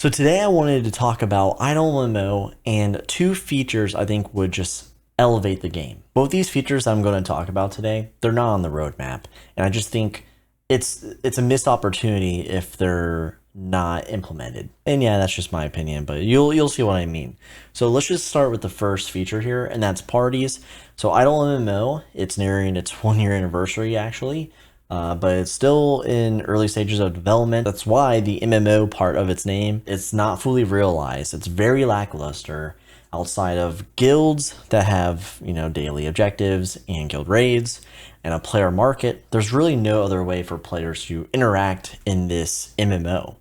So today I wanted to talk about IdleMMO and two features I think would just elevate the game. Both these features I'm going to talk about today, they're not on the roadmap, and I just think it's a missed opportunity if they're not implemented. And yeah, that's just my opinion, but you'll see what I mean. So let's just start with the first feature here, and that's parties. So IdleMMO, it's nearing its 1 year anniversary actually. But it's still in early stages of development. That's why the MMO part of its name, it's not fully realized. It's very lackluster outside of guilds that have, daily objectives and guild raids and a player market. There's really no other way for players to interact in this MMO.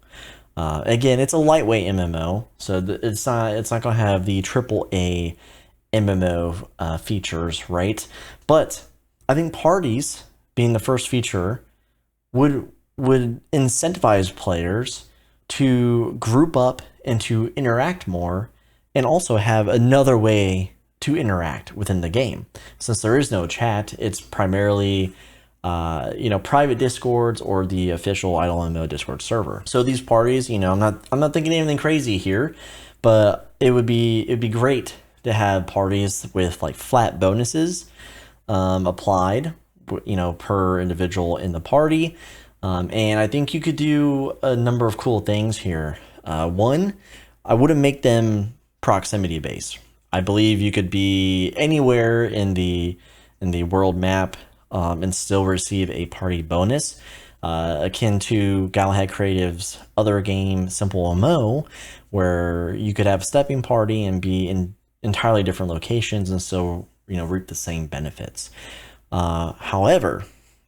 Again, it's a lightweight MMO, so it's not going to have the AAA MMO features, right? But I think parties being the first feature would incentivize players to group up and to interact more, and also have another way to interact within the game. Since there is no chat, it's primarily private discords or the official IdleMMO Discord server. So these parties, I'm not thinking anything crazy here, but it'd be great to have parties with like flat bonuses applied, per individual in the party. And I think you could do a number of cool things here. One, I wouldn't make them proximity based. I believe you could be anywhere in the world map and still receive a party bonus, akin to Galahad Creative's other game, SimpleMMO, where you could have a stepping party and be in entirely different locations and still reap the same benefits. However,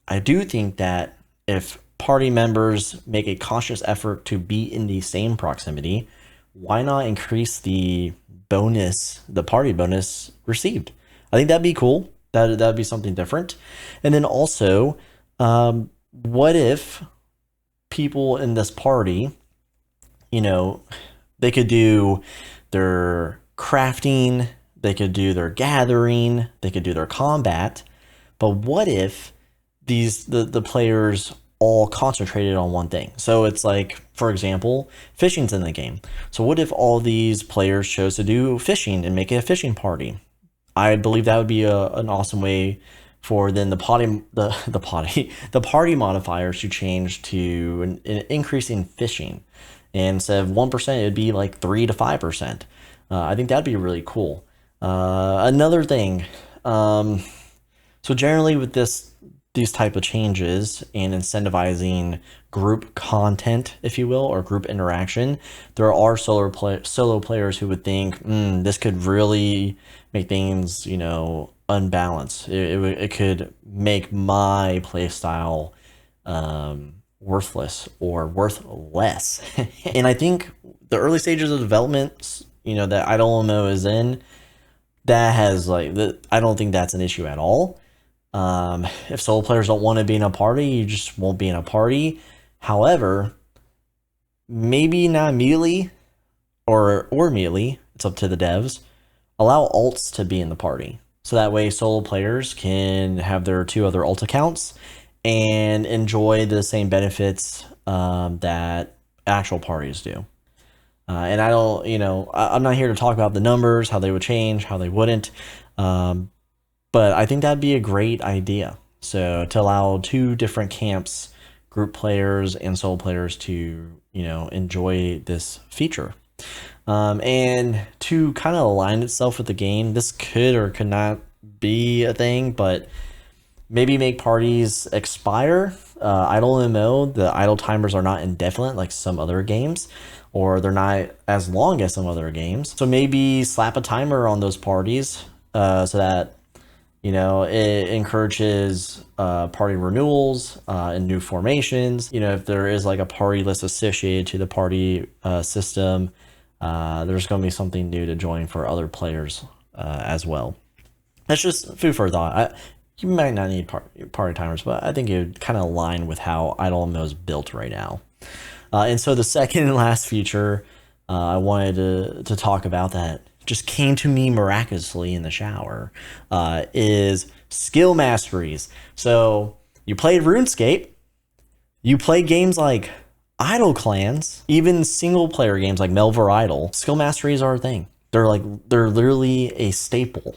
I do think that if party members make a conscious effort to be in the same proximity, why not increase the party bonus received? I think that'd be cool. That'd be something different. And then also, what if people in this party, they could do their crafting, they could do their gathering, they could do their combat. But what if the players all concentrated on one thing? So it's like, for example, fishing's in the game. So what if all these players chose to do fishing and make it a fishing party? I believe that would be an awesome way for then the party modifiers to change to an increase in fishing. And instead of 1%, it'd be like 3 to 5%. I think that'd be really cool. Another thing. So generally with these type of changes and incentivizing group content, if you will, or group interaction, there are solo players who would think, this could really make things, unbalanced. It could make my playstyle worthless or worth less. And I think the early stages of development, that IdleMMO is in, that has I don't think that's an issue at all. If solo players don't want to be in a party, you just won't be in a party. However, maybe not immediately or immediately, it's up to the devs, allow alts to be in the party. So that way solo players can have their 2 other alt accounts and enjoy the same benefits that actual parties do. And I don't, I'm not here to talk about the numbers, how they would change, how they wouldn't. But I think that'd be a great idea. So to allow 2 different camps, group players and solo players, to, enjoy this feature. And to kind of align itself with the game, this could or could not be a thing, but maybe make parties expire. IdleMMO, the idle timers are not indefinite like some other games, or they're not as long as some other games. So maybe slap a timer on those parties so that it encourages party renewals and new formations. If there is like a party list associated to the party system, there's going to be something new to join for other players as well. That's just food for thought. You might not need party timers, but I think it would kind of align with how IdleMMO is built right now. And so the second and last feature I wanted to talk about that just came to me miraculously in the shower is skill masteries. So you played RuneScape, you play games like idle clans, even single player games like Melver Idle, skill masteries are a thing. They're literally a staple.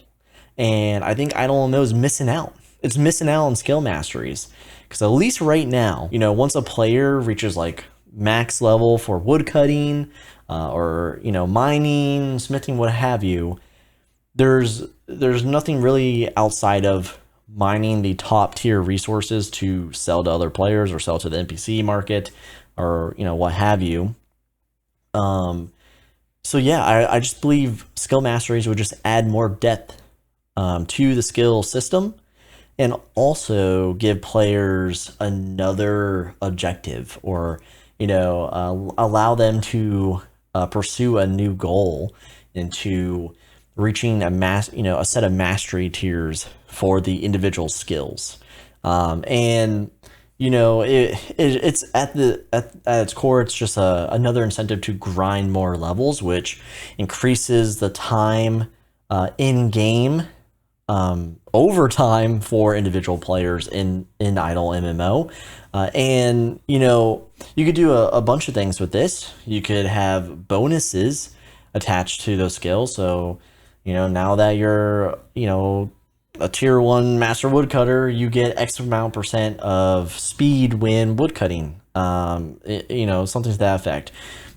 And I think IdleMMO is missing out. It's missing out on skill masteries. Because at least right now, you know, once a player reaches like max level for woodcutting or, you know, mining, smithing, what have you, there's nothing really outside of mining the top tier resources to sell to other players or sell to the NPC market or, you know, what have you. So yeah, I just believe skill masteries would just add more depth to the skill system, and also give players another objective, or, you know, allow them to pursue a new goal into reaching a set of mastery tiers for the individual skills. And you know, it's at its core, it's just another incentive to grind more levels, which increases the time in game overtime for individual players in IdleMMO. And you know, you could do a bunch of things with this. You could have bonuses attached to those skills. So, you know, now that you're, you know, a tier 1 master woodcutter, you get X amount % of speed when woodcutting. You know, something to that effect.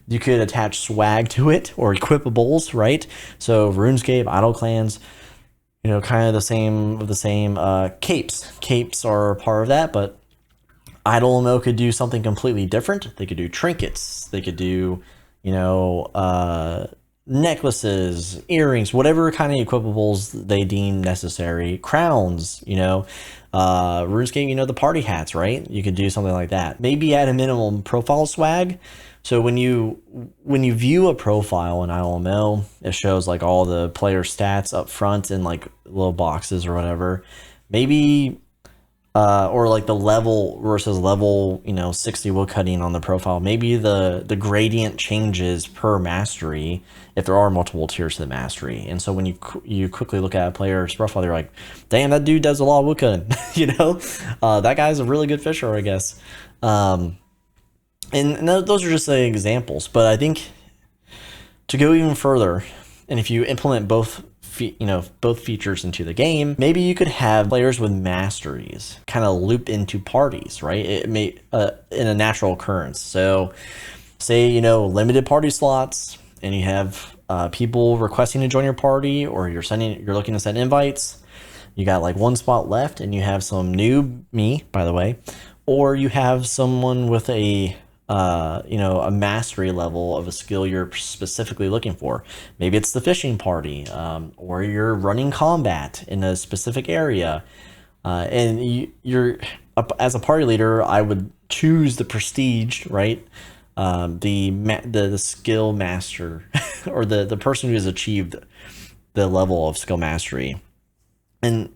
You could attach swag to it, or equipables, right? So RuneScape, idle clans, you know, kind of the same capes. Capes are part of that, but IdleMMO could do something completely different. They could do trinkets. They could do, you know, necklaces, earrings, whatever kind of equipables they deem necessary. Crowns, you know, RuneScape, you know, the party hats, right? You could do something like that. Maybe at a minimum profile swag. So when you view a profile in IdleMMO, it shows like all the player stats up front in like little boxes or whatever. Maybe or like the level versus level, you know, 60 woodcutting on the profile. Maybe the gradient changes per mastery if there are multiple tiers to the mastery. And so when you quickly look at a player's profile, you're like, damn, that dude does a lot of woodcutting. You know, that guy's a really good fisher, I guess. And those are just examples. But I think to go even further, and if you implement both features into the game, maybe you could have players with masteries kind of loop into parties, right? It may in a natural occurrence. So say, you know, limited party slots, and you have people requesting to join your party, or you're looking to send invites. You got like one spot left, and you have some me, by the way, or you have someone with a you know, a mastery level of a skill you're specifically looking for. Maybe it's the fishing party, or you're running combat in a specific area, and you're as a party leader, I would choose the prestige, right? The skill master, or the person who has achieved the level of skill mastery, and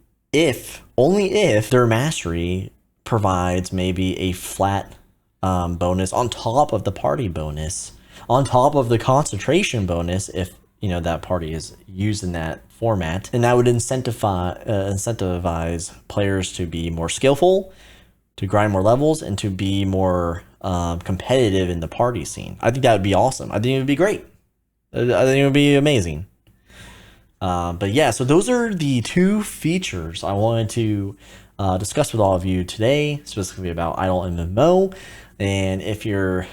only if their mastery provides maybe a flat bonus on top of the party bonus, on top of the concentration bonus, if, you know, that party is used in that format. And that would incentivize players to be more skillful, to grind more levels, and to be more competitive in the party scene. I think that would be awesome. I think it would be great. I think it would be amazing. But yeah, so those are the two features I wanted to discuss with all of you today, specifically about IdleMMO. And if you're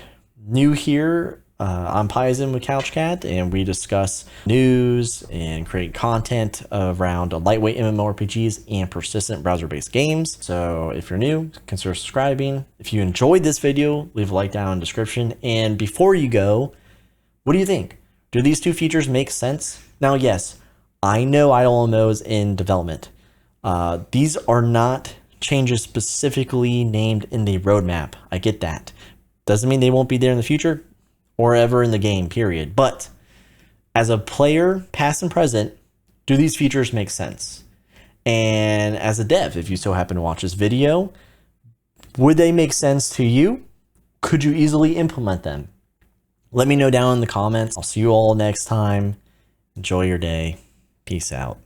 new here, I'm Paizen with CouchCat, and we discuss news and create content around lightweight MMORPGs and persistent browser-based games. So if you're new, consider subscribing. If you enjoyed this video, leave a like down in the description. And before you go, what do you think? Do these two features make sense? Now, yes, I know IdleMMO is in development. These are not changes specifically named in the roadmap. I get that. Doesn't mean they won't be there in the future or ever in the game, period. But as a player, past and present, do these features make sense? And as a dev, if you so happen to watch this video, would they make sense to you? Could you easily implement them? Let me know down in the comments. I'll see you all next time. Enjoy your day. Peace out.